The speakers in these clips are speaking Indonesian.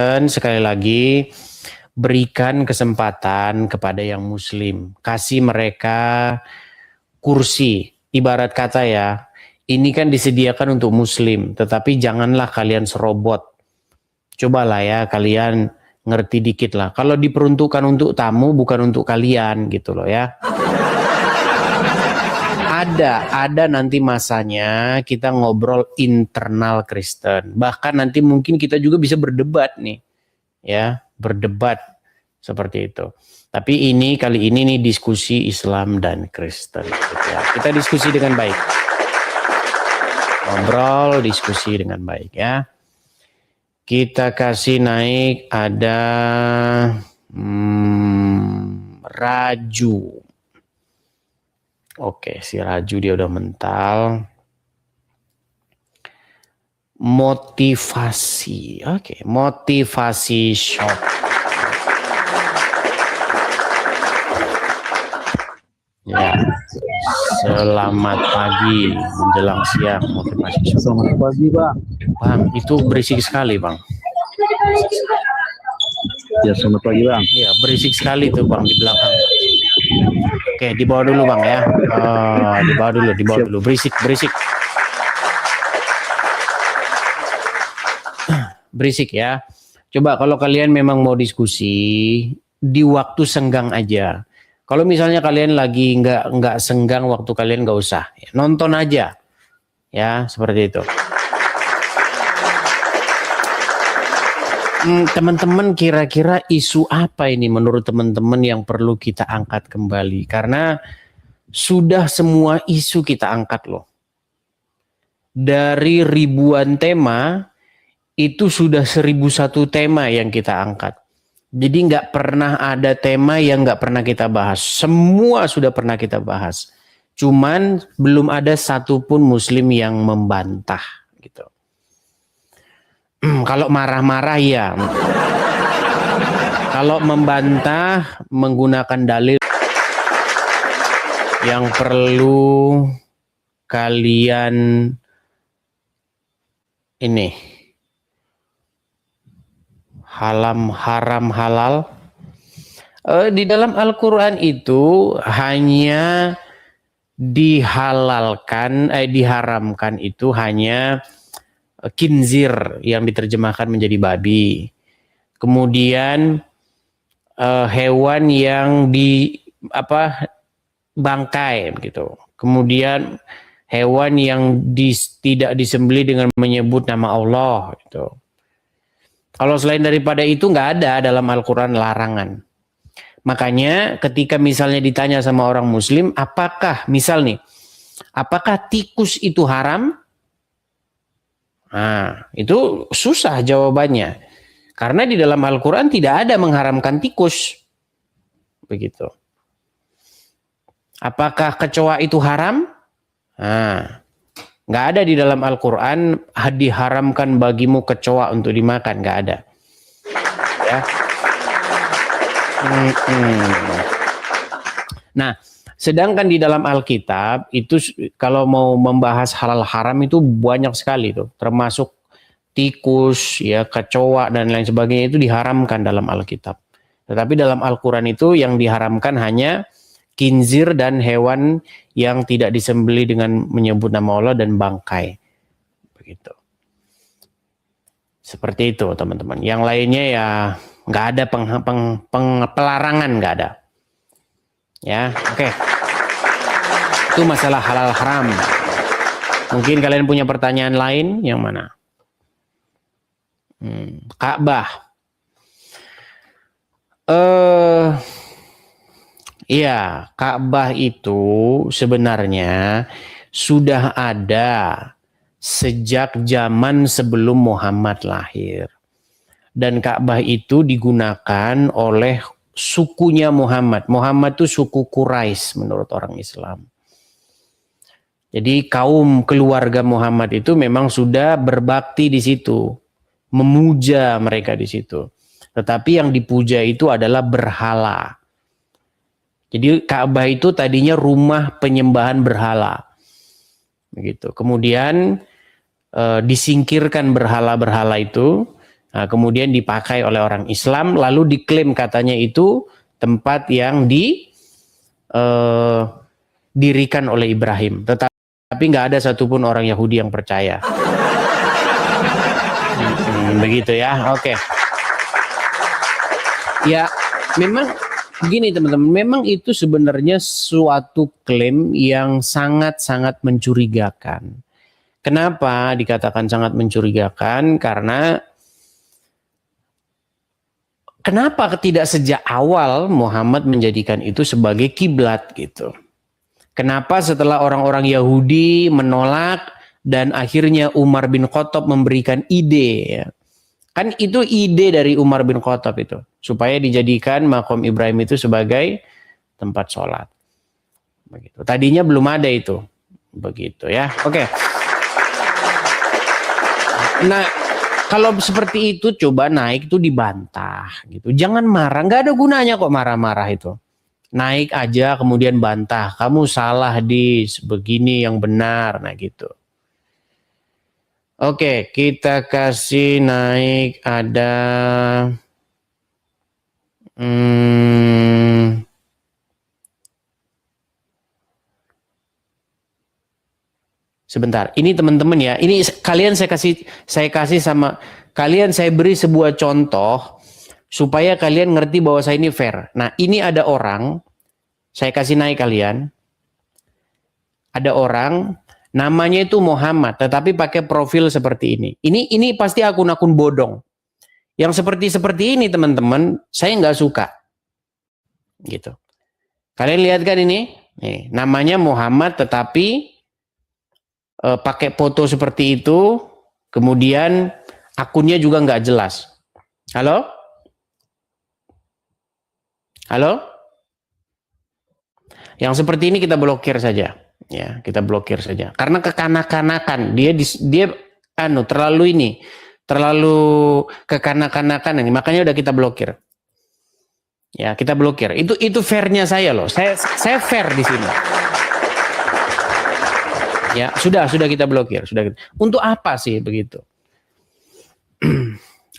Dan sekali lagi, berikan kesempatan kepada yang muslim. Kasih mereka kursi. Ibarat kata ya, ini kan disediakan untuk muslim, tetapi janganlah kalian serobot. Cobalah ya kalian ngerti dikit lah. Kalau diperuntukkan untuk tamu, bukan untuk kalian gitu loh ya. Ada nanti masanya kita ngobrol internal Kristen. Bahkan nanti mungkin kita juga bisa berdebat nih. Ya, berdebat seperti itu. Tapi kali ini nih diskusi Islam dan Kristen gitu ya. Kita diskusi dengan baik. Ngobrol, diskusi dengan baik ya. Kita kasih naik ada Raju. Oke, si Raju dia udah mental. Motivasi. Oke, motivasi shop. Ya. Selamat pagi menjelang siang motivasi shop. Selamat pagi, Bang. Bang, itu berisik sekali, Bang. Ya, selamat pagi, Bang. Iya, berisik sekali tuh, Bang, di belakang. Oke, dibawa dulu, Bang ya. Dibawa dulu. Berisik. Berisik ya. Coba kalau kalian memang mau diskusi di waktu senggang aja. Kalau misalnya kalian lagi nggak senggang waktu kalian nggak usah, nonton aja, ya seperti itu. Teman-teman kira-kira isu apa ini menurut teman-teman yang perlu kita angkat kembali? Karena sudah semua isu kita angkat loh. Dari ribuan tema itu sudah 1001 tema yang kita angkat. Jadi nggak pernah ada tema yang nggak pernah kita bahas. Semua sudah pernah kita bahas. Cuman belum ada satupun muslim yang membantah gitu. Kalau marah-marah ya. Kalau membantah menggunakan dalil yang perlu kalian ini haram halal. Di dalam Al-Quran itu hanya diharamkan itu hanya khinzir yang diterjemahkan menjadi babi. Kemudian hewan yang bangkai gitu. Kemudian hewan yang tidak disembelih dengan menyebut nama Allah gitu. Kalau selain daripada itu nggak ada dalam Al-Quran larangan. Makanya ketika misalnya ditanya sama orang muslim, apakah tikus itu haram? Nah, itu susah jawabannya. Karena di dalam Al-Quran tidak ada mengharamkan tikus. Begitu. Apakah kecoa itu haram? Nah, nggak ada di dalam Al-Quran diharamkan bagimu kecoa untuk dimakan, nggak ada. Ya. Nah, sedangkan di dalam Alkitab itu kalau mau membahas halal haram itu banyak sekali tuh, termasuk tikus, ya kecoa dan lain sebagainya itu diharamkan dalam Alkitab. Tetapi dalam Al-Quran itu yang diharamkan hanya khinzir dan hewan yang tidak disembelih dengan menyebut nama Allah dan bangkai. Begitu. Seperti itu teman-teman. Yang lainnya ya nggak ada pelarangan, nggak ada. Ya, oke. Itu masalah halal haram. Mungkin kalian punya pertanyaan lain, yang mana? Ka'bah. Iya, Ka'bah itu sebenarnya sudah ada sejak zaman sebelum Muhammad lahir. Dan Ka'bah itu digunakan oleh sukunya Muhammad. Muhammad itu suku Quraisy menurut orang Islam. Jadi kaum keluarga Muhammad itu memang sudah berbakti di situ, memuja mereka di situ. Tetapi yang dipuja itu adalah berhala. Jadi Ka'bah itu tadinya rumah penyembahan berhala. Begitu. Kemudian disingkirkan berhala-berhala itu, Nah, kemudian dipakai oleh orang Islam, lalu diklaim katanya itu tempat yang didirikan oleh Ibrahim. Tetapi nggak ada satupun orang Yahudi yang percaya. Begitu ya, oke. Ya, memang gini teman-teman, memang itu sebenarnya suatu klaim yang sangat-sangat mencurigakan. Kenapa dikatakan sangat mencurigakan? Karena kenapa tidak sejak awal Muhammad menjadikan itu sebagai kiblat gitu? Kenapa setelah orang-orang Yahudi menolak dan akhirnya Umar bin Khattab memberikan ide ya? Kan itu ide dari Umar bin Khattab itu supaya dijadikan makom Ibrahim itu sebagai tempat sholat. Begitu. Tadinya belum ada itu. Begitu ya. Oke. Nah, kalau seperti itu coba naik itu dibantah gitu. Jangan marah, nggak ada gunanya kok marah-marah itu. Naik aja kemudian bantah, kamu salah di begini yang benar, nah gitu. Oke, kita kasih naik ada sebentar. Ini teman-teman ya, ini kalian saya kasih sama kalian, saya beri sebuah contoh supaya kalian ngerti bahwa saya ini fair. Nah, ini ada orang, saya kasih naik kalian. Ada orang namanya itu Muhammad, tetapi pakai profil seperti ini. Ini pasti akun-akun bodong. Yang seperti ini teman-teman, saya nggak suka. Gitu. Kalian lihat kan ini? Nih, namanya Muhammad, tetapi pakai foto seperti itu, kemudian akunnya juga nggak jelas. Halo? Halo? Yang seperti ini kita blokir saja. Ya, kita blokir saja. Karena kekanak-kanakan, dia terlalu kekanak-kanakan ini, makanya udah kita blokir. Ya, kita blokir. Itu fairnya saya loh. Saya fair di sini. Ya, sudah kita blokir, Untuk apa sih begitu?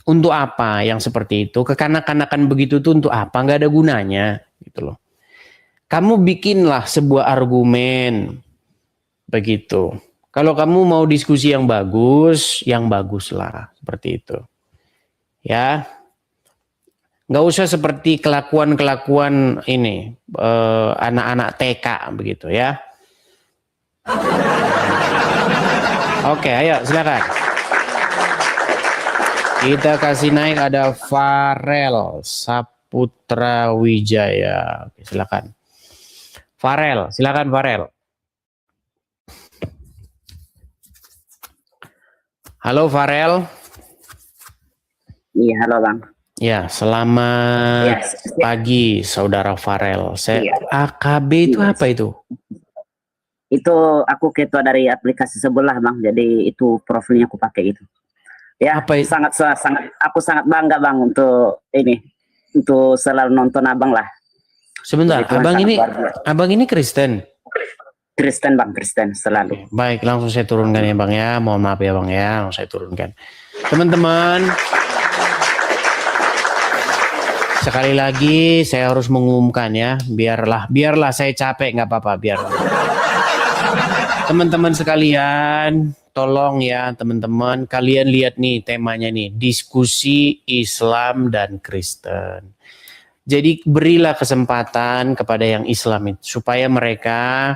Untuk apa yang seperti itu? Kekanak-kanakan begitu tuh untuk apa? Nggak ada gunanya, gitu loh. Kamu bikinlah sebuah argumen begitu. Kalau kamu mau diskusi yang baguslah seperti itu. Ya, nggak usah seperti kelakuan ini anak-anak TK begitu ya. Oke, ayo silakan. Kita kasih naik ada Farel Saputra Wijaya. Oke, silakan. Farel, silakan Farel. Halo Farel. Iya, halo Bang. Ya, selamat pagi Saudara Farel. AKB itu apa itu? Itu aku ketua dari aplikasi sebelah Bang. Jadi itu profilnya aku pakai itu. Ya, apa itu? Aku sangat bangga Bang untuk selalu nonton Abang lah. Sebentar, abang ini Kristen? Kristen Bang, Kristen selalu. Baik, langsung saya turunkan ya Bang ya. Mohon maaf ya Bang ya, langsung saya turunkan. Teman-teman, sekali lagi saya harus mengumumkan ya. Biarlah saya capek, nggak apa-apa, biarlah. Teman-teman sekalian, tolong ya teman-teman, kalian lihat nih temanya nih, diskusi Islam dan Kristen. Jadi berilah kesempatan kepada yang Islam itu supaya mereka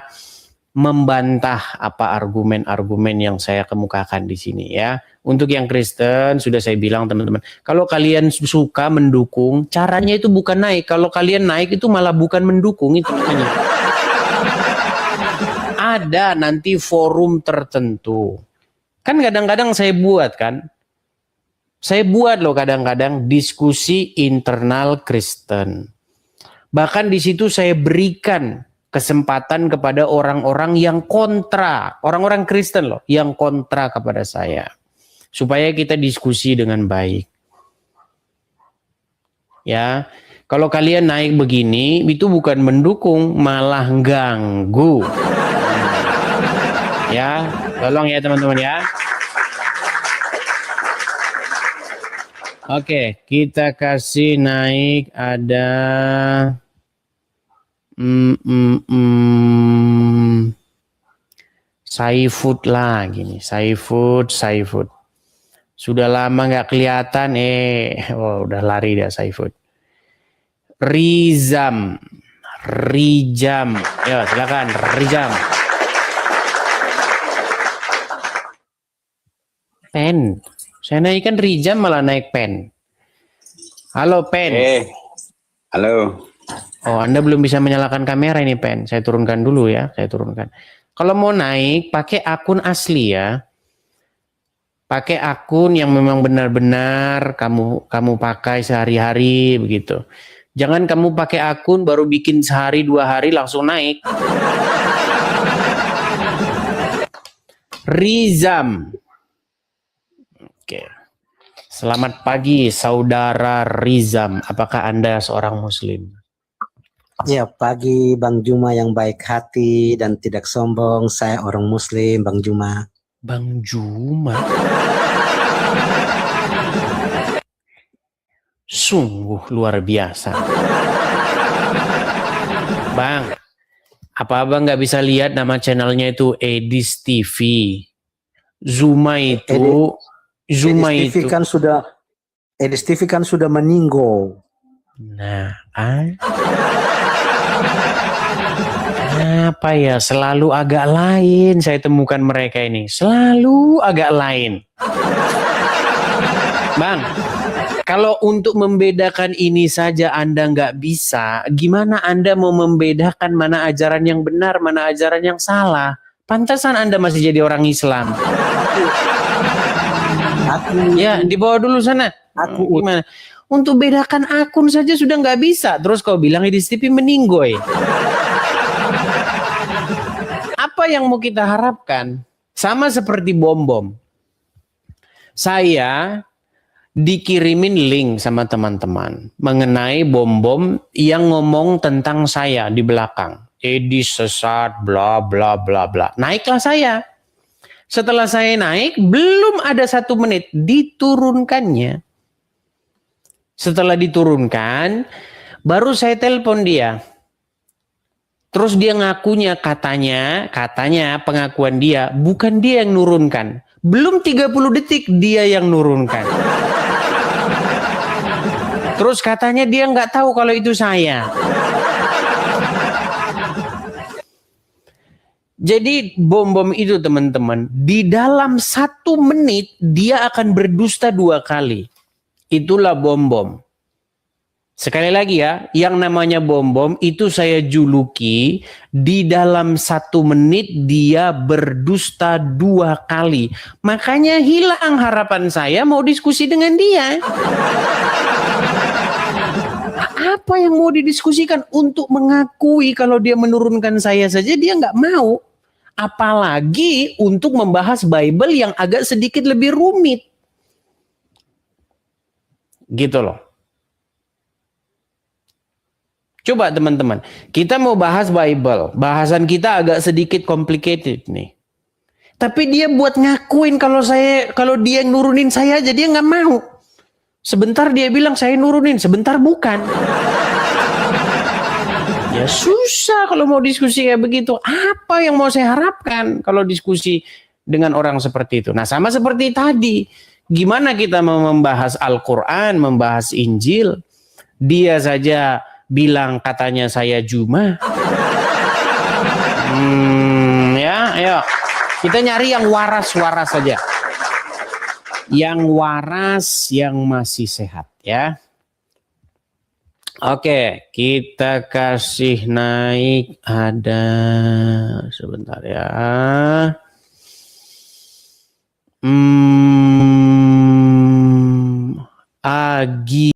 membantah apa argumen-argumen yang saya kemukakan di sini ya. Untuk yang Kristen sudah saya bilang teman-teman, kalau kalian suka mendukung, caranya itu bukan naik. Kalau kalian naik itu malah bukan mendukung, itu namanya. Ada nanti forum tertentu. Kan kadang-kadang saya buat kan. Saya buat loh kadang-kadang diskusi internal Kristen. Bahkan di situ saya berikan kesempatan kepada orang-orang yang kontra, orang-orang Kristen loh, yang kontra kepada saya. Supaya kita diskusi dengan baik. Ya, kalau kalian naik begini, itu bukan mendukung, malah ganggu. Ya, tolong ya teman-teman ya. Oke, kita kasih naik ada Saifud lagi nih, Saifud. Sudah lama nggak kelihatan, udah lari dia Saifud. Rijam, ya silakan Rijam. Pen, saya naikkan Rijam malah naik pen. Halo pen. Halo. Oh, Anda belum bisa menyalakan kamera ini pen. Saya turunkan dulu ya, saya turunkan. Kalau mau naik pakai akun asli ya. Pakai akun yang memang benar-benar kamu pakai sehari-hari begitu. Jangan kamu pakai akun baru bikin sehari 2 hari langsung naik. Rizam. Oke. Selamat pagi saudara Rizam. Apakah Anda seorang muslim? Ya, pagi Bang Juma yang baik hati dan tidak sombong. Saya orang muslim, Bang Juma. Bang Juma. Sungguh luar biasa. Bang, apa abang nggak bisa lihat nama channelnya itu Edis TV? Zuma itu, Edis TV kan sudah meninggal. Nah, apa ya, selalu agak lain saya temukan mereka ini. Selalu agak lain. Bang, kalau untuk membedakan ini saja Anda nggak bisa, gimana Anda mau membedakan mana ajaran yang benar, mana ajaran yang salah? Pantasan Anda masih jadi orang Islam. Ya, dibawa dulu sana. Gimana? Untuk bedakan akun saja sudah nggak bisa. Terus kau bilang Edis TV meninggoy. Apa yang mau kita harapkan? Sama seperti bom-bom. Saya dikirimin link sama teman-teman mengenai bom-bom yang ngomong tentang saya di belakang. Edis sesat, bla bla bla bla. Naiklah saya. Setelah saya naik, belum ada 1 menit diturunkannya. Setelah diturunkan, baru saya telepon dia. Terus dia ngakunya katanya pengakuan dia, bukan dia yang nurunkan. Belum 30 detik dia yang nurunkan. Terus katanya dia nggak tahu kalau itu saya. Jadi bom-bom itu teman-teman, di dalam 1 menit dia akan berdusta 2 kali. Itulah bom-bom. Sekali lagi ya, yang namanya bom-bom itu saya juluki di dalam 1 menit dia berdusta 2 kali. Makanya hilang harapan saya mau diskusi dengan dia. Apa yang mau didiskusikan? Untuk mengakui kalau dia menurunkan saya saja dia nggak mau. Apalagi untuk membahas Bible yang agak sedikit lebih rumit. Gitu loh. Coba teman-teman, kita mau bahas Bible. Bahasan kita agak sedikit complicated nih. Tapi dia buat ngakuin kalau dia nurunin saya aja dia nggak mau. Sebentar dia bilang saya nurunin, sebentar bukan. Ya susah kalau mau diskusi kayak begitu. Apa yang mau saya harapkan kalau diskusi dengan orang seperti itu? Nah, sama seperti tadi. Gimana kita mau membahas Al-Quran, membahas Injil? Dia saja bilang katanya saya Juma. Ya, ayo. Kita nyari yang waras-waras saja. Yang waras, yang masih sehat ya. Oke, kita kasih naik ada sebentar ya. Agi